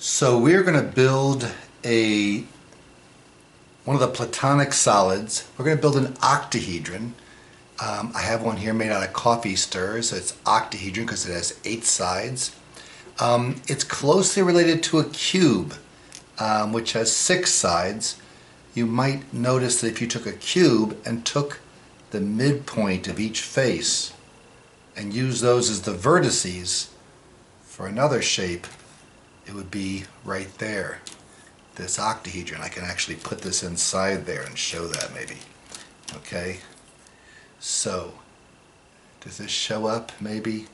So we're going to build one of the platonic solids. We're going to build an octahedron. I have one here made out of coffee stirrers. It's octahedron because it has 8 sides. It's closely related to a cube, which has 6 sides. You might notice that if you took a cube and took the midpoint of each face and used those as the vertices for another shape, it would be right there, this octahedron. I can actually put this inside there and show that maybe. Okay, so does this show up maybe?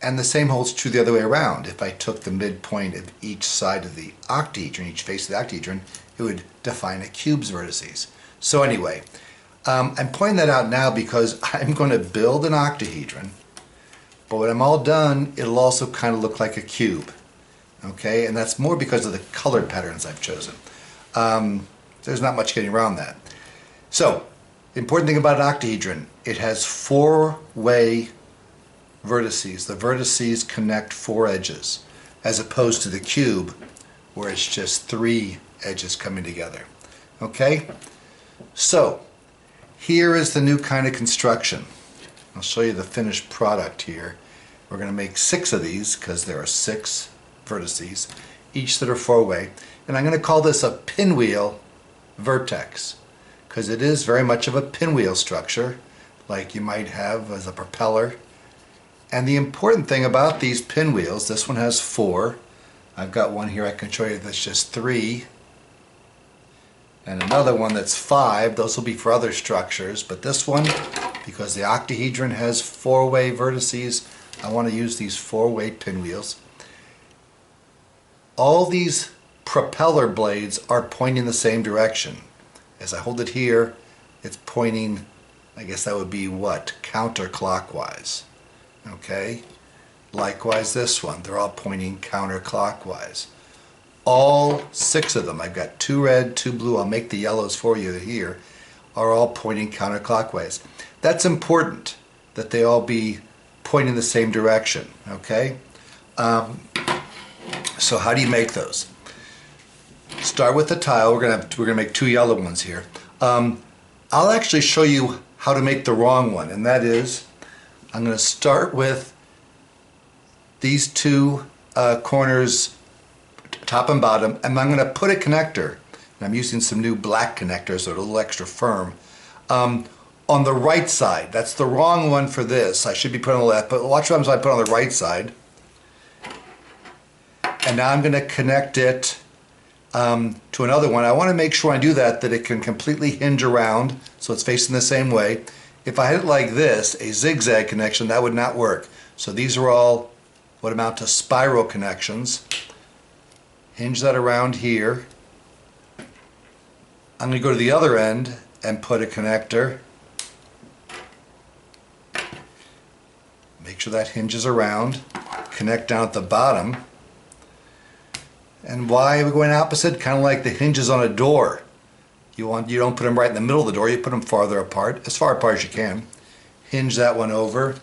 And the same holds true the other way around. If I took the midpoint of each side of the octahedron, each face of the octahedron, it would define a cube's vertices. So anyway, I'm pointing that out now because I'm going to build an octahedron, but when I'm all done, it'll also kind of look like a cube. Okay, and that's more because of the color patterns I've chosen. There's not much getting around that. So, the important thing about an octahedron, it has 4-way vertices. The vertices connect 4 edges, as opposed to the cube, where it's just 3 edges coming together. Okay? So, here is the new kind of construction. I'll show you the finished product here. We're going to make 6 of these, because there are 6 vertices, each that are 4-way. And I'm going to call this a pinwheel vertex, because it is very much of a pinwheel structure, like you might have as a propeller. And the important thing about these pinwheels, this one has 4. I've got one here I can show you that's just 3. And another one that's 5. Those will be for other structures. But this one, because the octahedron has 4-way vertices, I want to use these 4-way pinwheels. All these propeller blades are pointing the same direction. As I hold it here, it's pointing, I guess that would be what? Counterclockwise. Okay? Likewise this one, they're all pointing counterclockwise. All 6 of them, I've got 2 red, 2 blue, I'll make the yellows for you here, are all pointing counterclockwise. That's important, that they all be pointing the same direction. Okay? So how do you make those? Start with the tile. We're gonna make 2 yellow ones here. I'll actually show you how to make the wrong one, and that is, I'm going to start with these 2 corners, top and bottom, and I'm going to put a connector. And I'm using some new black connectors that are a little extra firm. On the right side. That's the wrong one for this. I should be putting on the left, but watch what I put on the right side. And now I'm going to connect it to another one. I want to make sure I do that it can completely hinge around so it's facing the same way. If I had it like this, a zigzag connection, that would not work. So these are all what amount to spiral connections. Hinge that around here. I'm going to go to the other end and put a connector. Make sure that hinges around. Connect down at the bottom. And why are we going opposite? Kind of like the hinges on a door. You don't put them right in the middle of the door, you put them farther apart, as far apart as you can. Hinge that one over.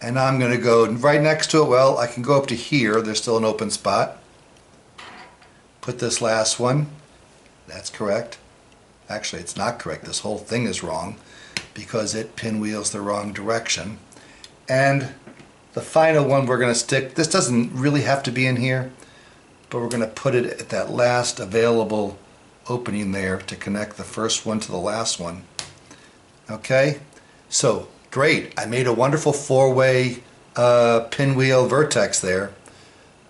And I'm going to go right next to it. Well, I can go up to here, there's still an open spot. Put this last one. That's correct. Actually, it's not correct. This whole thing is wrong because it pinwheels the wrong direction. And the final one we're going to stick, this doesn't really have to be in here, but we're going to put it at that last available opening there to connect the first one to the last one. Okay, so great, I made a wonderful 4-way pinwheel vertex there,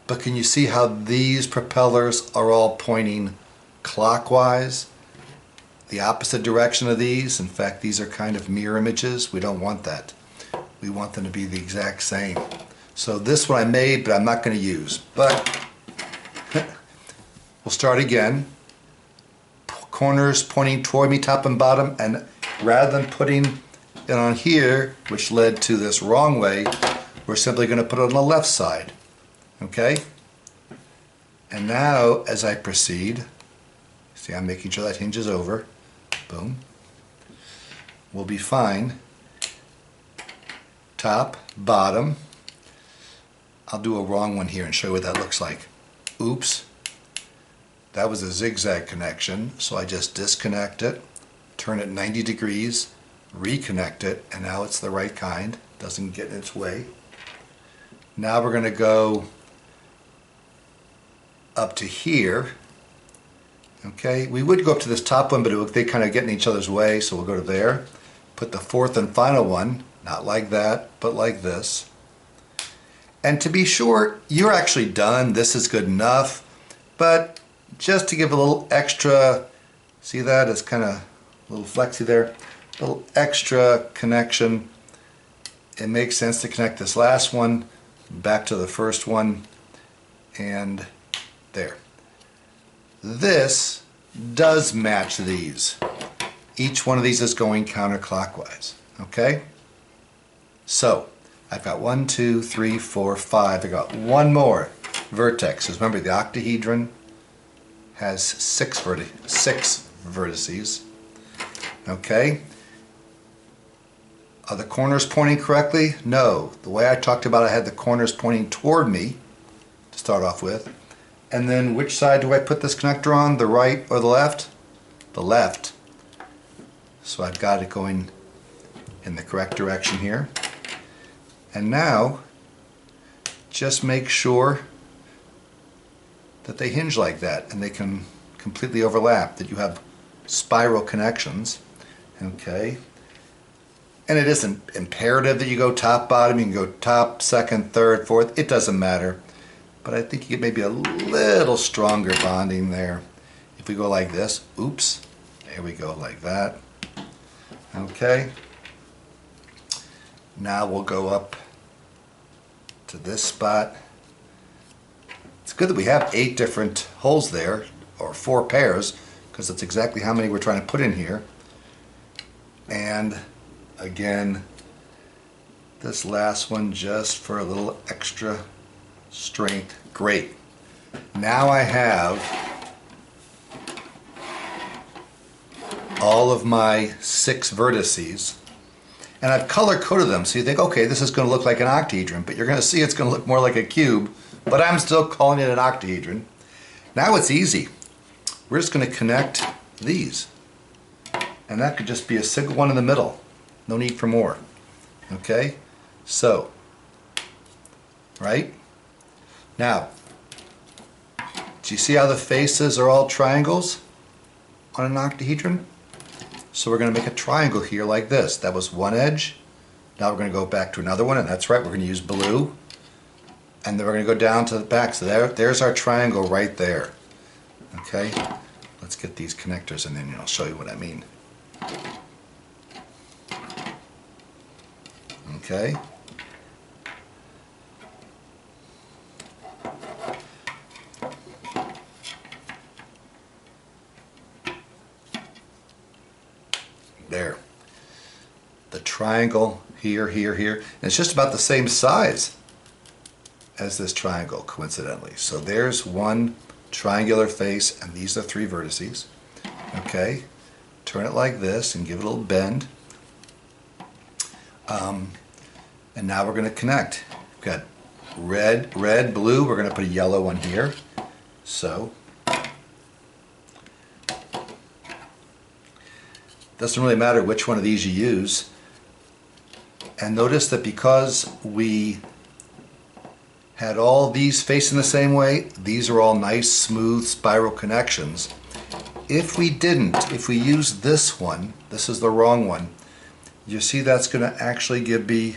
but can you see how these propellers are all pointing clockwise, the opposite direction of these? In fact, these are kind of mirror images. We don't want that. We want them to be the exact same. So this one I made, but I'm not going to use. But we'll start again. Corners pointing toward me, top and bottom, and rather than putting it on here, which led to this wrong way, we're simply going to put it on the left side. Okay? And now, as I proceed, see, I'm making sure that hinges over. Boom. We'll be fine. Top, bottom, I'll do a wrong one here and show you what that looks like. Oops. That was a zigzag connection, so I just disconnect it, turn it 90 degrees, reconnect it, and now it's the right kind. Doesn't get in its way. Now we're going to go up to here. Okay, we would go up to this top one, but they kind of get in each other's way, so we'll go to there. Put the fourth and final one, not like that, but like this. And to be sure, you're actually done. This is good enough, but just to give a little extra, see that? It's kind of a little flexy there. A little extra connection. It makes sense to connect this last one back to the first one, and there. This does match these. Each one of these is going counterclockwise, okay? So, I've got 1, 2, 3, 4, 5. I got one more vertex. Remember, the octahedron has six vertices, okay? Are the corners pointing correctly? No. The way I talked about it, I had the corners pointing toward me to start off with. And then which side do I put this connector on? The right or the left? The left. So I've got it going in the correct direction here. And now, just make sure that they hinge like that and they can completely overlap, that you have spiral connections. Okay. And it isn't imperative that you go top, bottom. You can go top, second, third, fourth. It doesn't matter. But I think you get maybe a little stronger bonding there. If we go like this, oops, there we go, like that. Okay. Now we'll go up to this spot. It's good that we have 8 different holes there, or 4 pairs, because that's exactly how many we're trying to put in here. And again, this last one just for a little extra strength. Great. Now I have all of my 6 vertices, and I've color coded them, so you think, okay, this is going to look like an octahedron, but you're going to see it's going to look more like a cube, but I'm still calling it an octahedron. Now it's easy. We're just going to connect these, and that could just be a single one in the middle. No need for more. Okay? So, right? Now, do you see how the faces are all triangles on an octahedron? So we're going to make a triangle here like this. That was one edge. Now we're going to go back to another one, and that's right, we're going to use blue. And then we're going to go down to the back. So there's our triangle right there. Okay? Let's get these connectors and then I'll show you what I mean. Okay? There. The triangle here, here, here. And it's just about the same size as this triangle, coincidentally. So there's one triangular face, and these are 3 vertices. Okay? Turn it like this and give it a little bend. And now we're going to connect. We've got red, red, blue. We're going to put a yellow one here. So, doesn't really matter which one of these you use. And notice that because we had all these facing the same way, these are all nice, smooth, spiral connections. If we didn't, if we used this one, this is the wrong one, you see that's going to actually be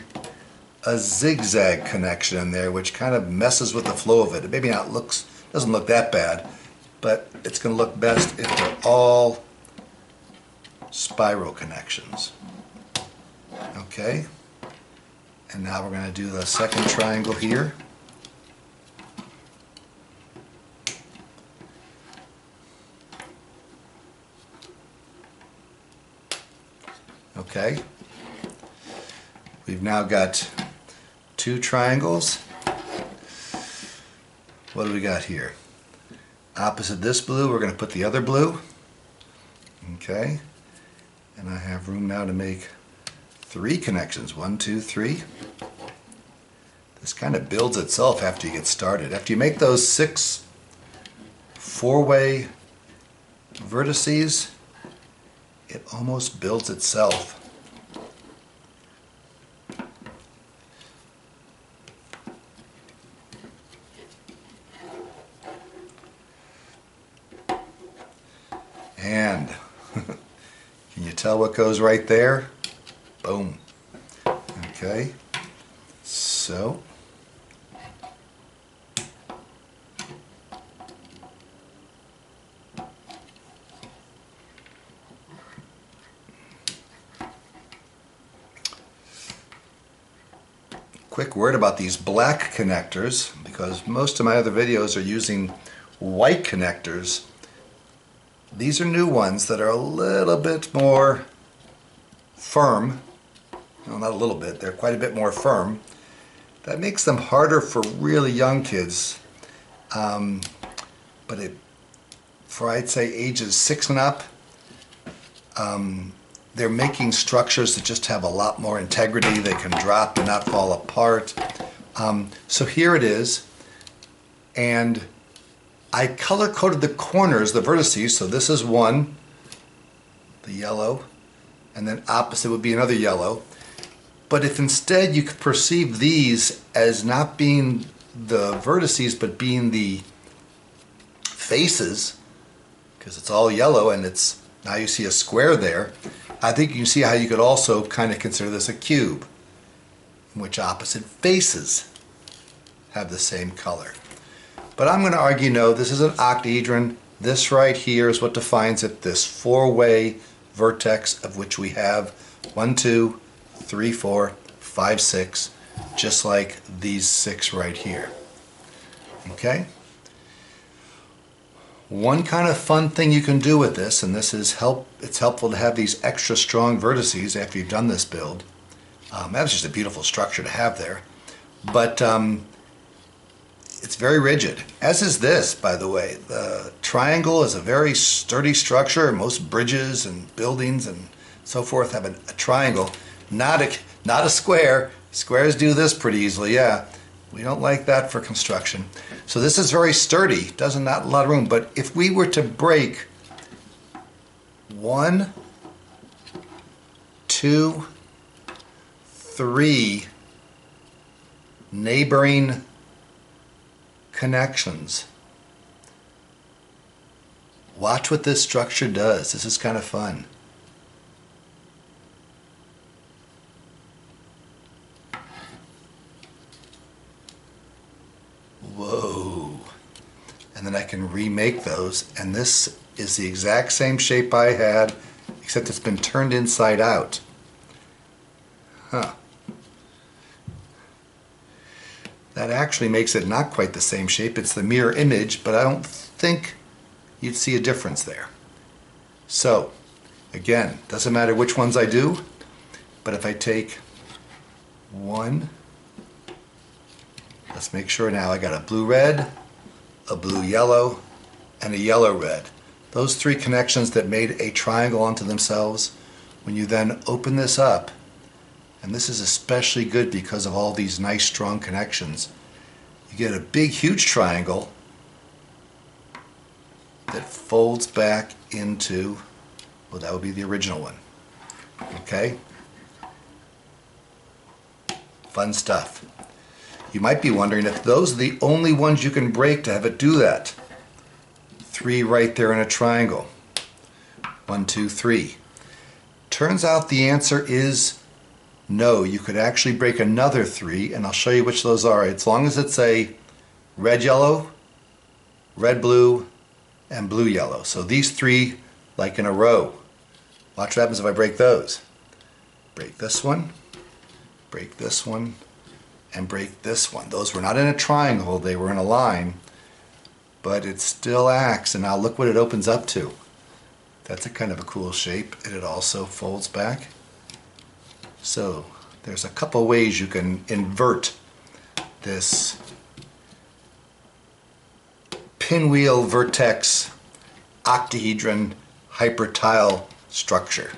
a zigzag connection in there, which kind of messes with the flow of it. It maybe not doesn't look that bad, but it's going to look best if they're all spiral connections. Okay, and now we're going to do the second triangle here. Okay, we've now got 2 triangles. What do we got here? Opposite this blue, we're going to put the other blue. Okay, and I have room now to make 3 connections. 1, 2, 3. This kind of builds itself after you get started. After you make those 6 four-way vertices, it almost builds itself. And can you tell what goes right there? Boom. Okay, so quick word about these black connectors, because most of my other videos are using white connectors. These are new ones that are a little bit more firm. Well, not a little bit, they're quite a bit more firm. That makes them harder for really young kids. But for I'd say ages 6 and up, they're making structures that just have a lot more integrity. They can drop and not fall apart. So here it is, and I color-coded the corners, the vertices, so this is one, the yellow, and then opposite would be another yellow. But if instead you could perceive these as not being the vertices, but being the faces, because it's all yellow and it's now you see a square there, I think you can see how you could also kind of consider this a cube, in which opposite faces have the same color. But I'm going to argue no, this is an octahedron. This right here is what defines it, this 4-way vertex of which we have 1, 2, 3, 4, 5, 6, just like these 6 right here. Okay? One kind of fun thing you can do with this, and this is it's helpful to have these extra strong vertices after you've done this build. That's just a beautiful structure to have there. But it's very rigid, as is this, by the way. The triangle is a very sturdy structure. Most bridges and buildings and so forth have a triangle, not a square. Squares do this pretty easily, yeah. We don't like that for construction. So this is very sturdy, doesn't not a lot of room, but if we were to break 1, 2, 3 neighboring connections, watch what this structure does. This is kind of fun. Whoa. And then I can remake those, and this is the exact same shape I had, except it's been turned inside out. Huh. That actually makes it not quite the same shape. It's the mirror image, but I don't think you'd see a difference there. So, again, doesn't matter which ones I do, but if I take one, let's make sure now I got a blue-red, a blue-yellow, and a yellow-red. Those 3 connections that made a triangle onto themselves, when you then open this up, and this is especially good because of all these nice strong connections, you get a big huge triangle that folds back into, well, that would be the original one. Okay? Fun stuff. You might be wondering if those are the only ones you can break to have it do that. 3 right there in a triangle. 1, 2, 3. Turns out the answer is no. You could actually break another 3, and I'll show you which those are. As long as it's a red yellow, red blue, and blue yellow. So these 3 like in a row. Watch what happens if I break those. Break this one, break this one, and break this one. Those were not in a triangle, they were in a line, but it still acts, and now look what it opens up to. That's a kind of a cool shape, and it also folds back. So there's a couple ways you can invert this pinwheel vertex octahedron hypertile structure.